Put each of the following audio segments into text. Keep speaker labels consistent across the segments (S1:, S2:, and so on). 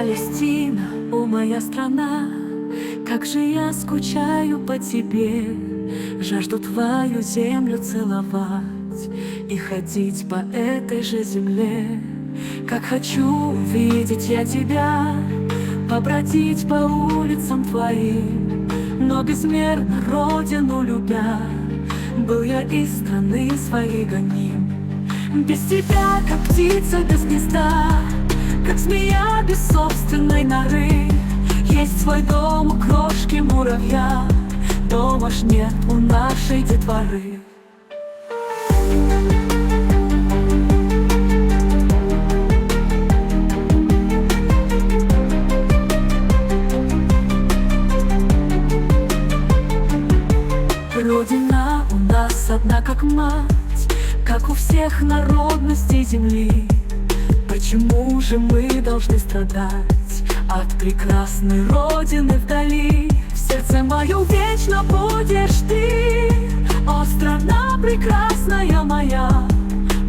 S1: Палестина, о моя страна, как же я скучаю по тебе. Жажду твою землю целовать и ходить по этой же земле. Как хочу увидеть я тебя, побродить по улицам твоим, но безмерно родину любя, был я из страны своей гоним. Без тебя, как птица без гнезда, как змея без собственной норы. Есть свой дом у крошки муравья, дома ж нет у нашей детворы. Родина у нас одна как мать, как у всех народностей земли. Почему же мы должны страдать от прекрасной родины вдали? В сердце мою вечно будешь ты, о, страна прекрасная моя.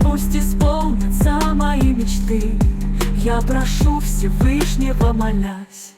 S1: Пусть исполнятся мои мечты, я прошу Всевышнего молясь.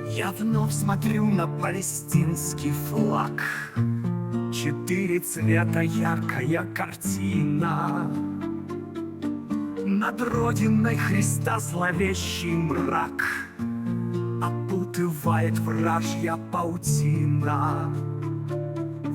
S2: Я вновь смотрю на палестинский флаг. 4 цвета, яркая картина. Над родиной Христа зловещий мрак опутывает вражья паутина.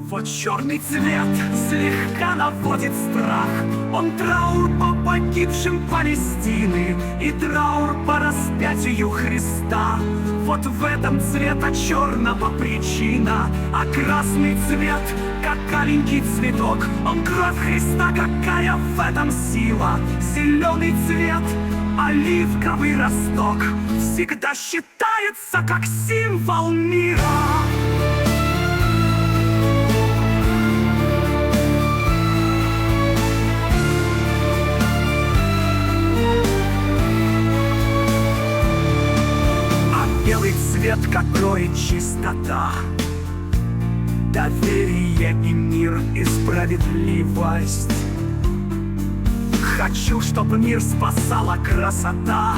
S2: Вот черный цвет слегка наводит страх. Он траур по погибшим Палестины и траур по распятию Христа. Вот в этом цвета черного причина, а красный цвет, как аленький цветок. Он кровь Христа, какая в этом сила. Зеленый цвет, оливковый росток, всегда считается как символ мира. Белый цвет, какой чистота, доверие и мир, и справедливость. Хочу, чтобы мир спасала красота.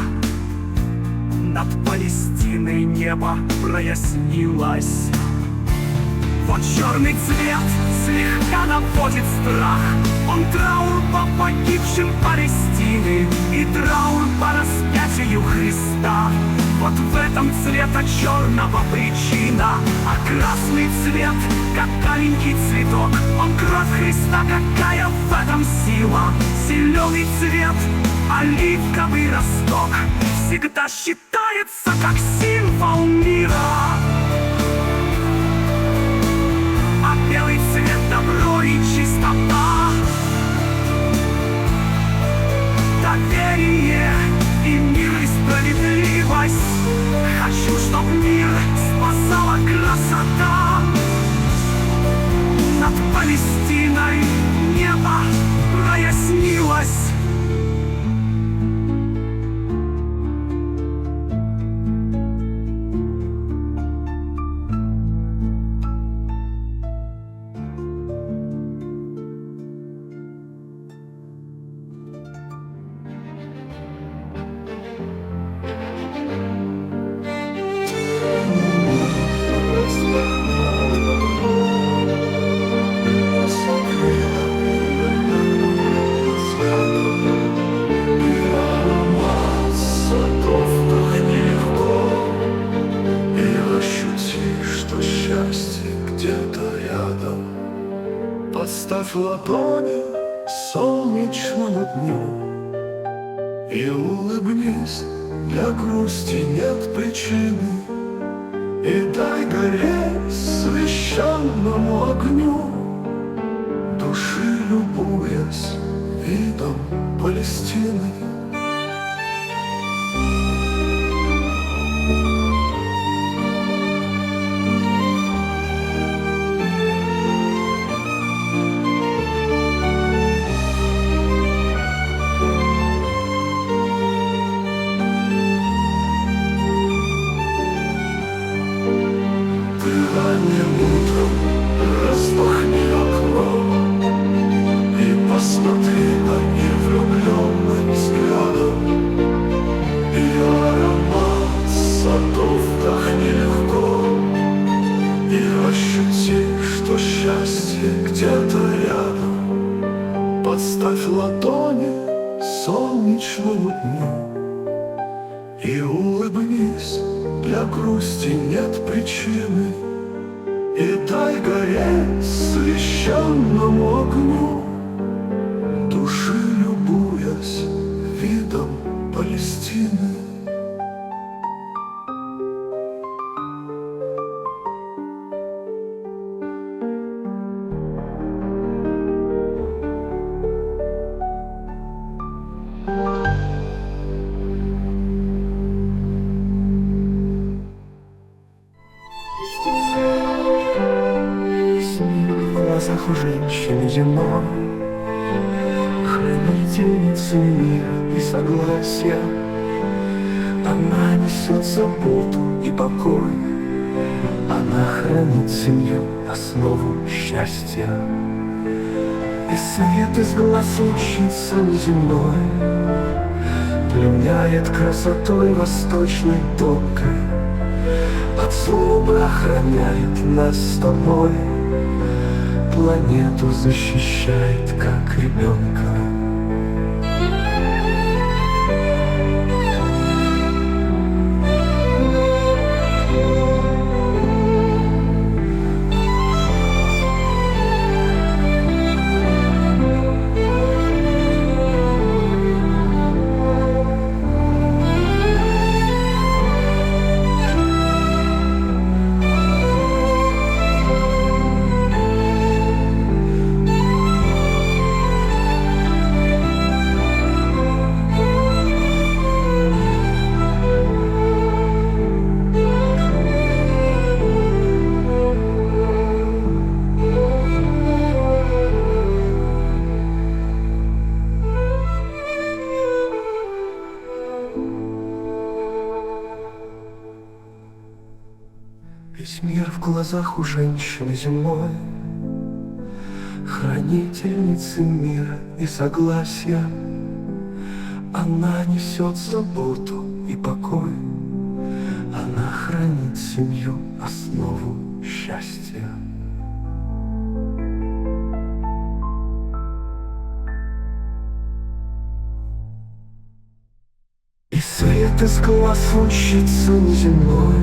S2: Над Палестиной небо прояснилось. Вот черный цвет слегка наводит страх. Он траур по погибшим Палестины и траур по распятию Христа. Вот в этом цвета черного причина, а красный цвет, как аленький цветок. Он кровь Христа, какая в этом сила. Зеленый цвет, оливковый росток, всегда считается как символ мира. А белый цвет — добро и чистота, доверие и мир, и справедливость. Хочу, чтоб мир спасала красота. Над Палестиной небо прояснилось.
S3: Подставь ладони солнечному дню и улыбнись для грусти нет причины. И дай гореть священному огню, души любуясь видом Палестины. Ранним утром распахни окно и посмотри на невлюбленным взглядом, и аромат садов вдохни легко, и ощути, что счастье где-то рядом. Подставь ладони солнечному дню и улыбнись, для грусти нет причины. И дай гореть священному огню, души любуясь видом Палестины. В глазах у женщины зимой, хранительницы мира и согласия, она несет заботу и покой, она хранит семью, основу счастья. И свет из глаз учится неземной, пленяет красотой восточной тонкой, от злобы охраняет нас с тобой, планету защищает, как ребенка. Весь мир в глазах у женщины земной, хранительницы мира и согласия. Она несет заботу и покой, она хранит семью, основу счастья. И свет из глаз лучится неземной,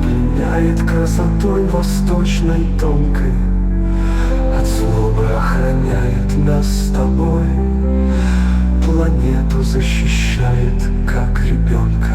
S3: пленяет красотой восточной тонкой, от злобы охраняет нас с тобой, планету защищает, как ребенка.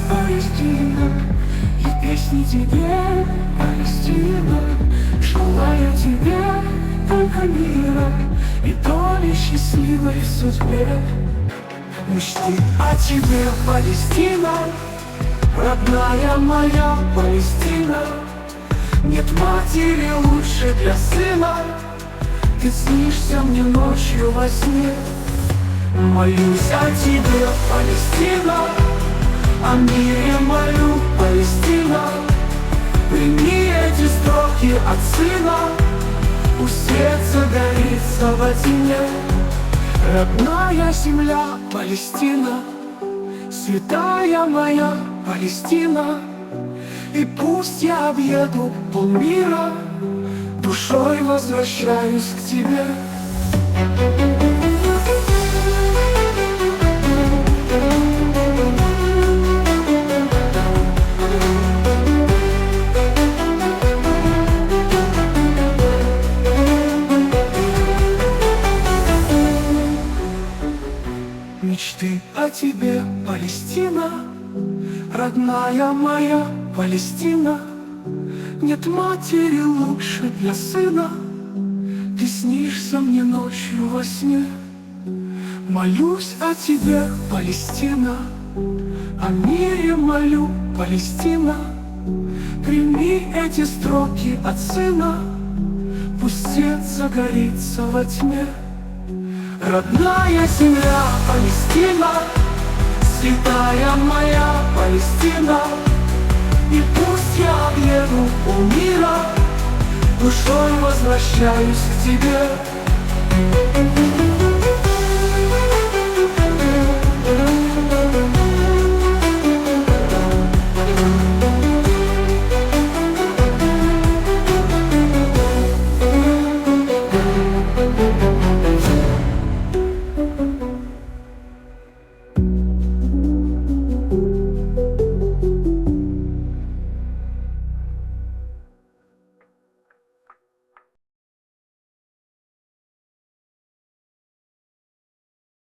S3: Палестина, и песни тебе, Палестина. Желаю тебе только мира и доли счастливой в судьбе. Мечты о тебе, Палестина, родная моя Палестина. Нет матери лучше для сына, ты снишься мне ночью во сне. Молюсь о тебе, Палестина,
S2: О мире молю, Палестина, прими эти строки от сына. Пусть сердце горится во тьме. Родная земля Палестина, святая моя Палестина. И пусть я объеду полмира, душой возвращаюсь к тебе. Мечты о тебе, Палестина, родная моя Палестина. Нет матери лучше для сына, ты снишься мне ночью во сне. Молюсь о тебе, Палестина, о мире молю, Палестина. Прими эти строки от сына, пусть сердце горится во тьме. Родная земля Палестина, святая моя Палестина. И пусть я объеду полмира, душой возвращаюсь к тебе.